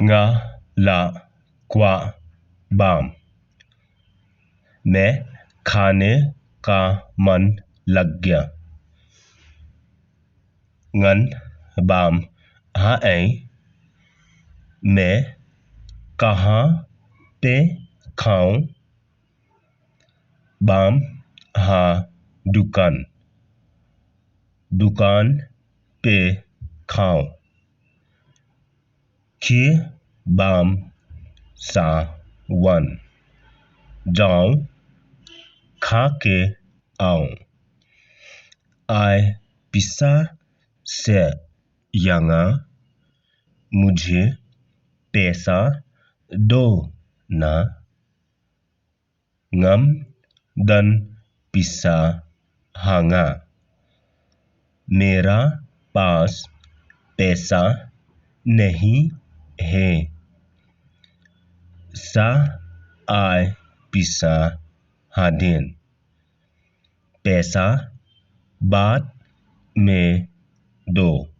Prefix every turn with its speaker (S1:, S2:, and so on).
S1: nga la kwa balm. मैं खाने का मन लग गया। ngân बाम हाँ ऐ। मैं कहाँ पे खाऊं? बाम हाँ दुकान पे खाऊं। खी बाम सा वन जाऊं खा के आऊं। I bisa yang मुझे पैसा दो ना। ngâm dan bisa hanga मेरा पास पैसा नहीं है। सा I bisa hadir पैसा बाद में दो।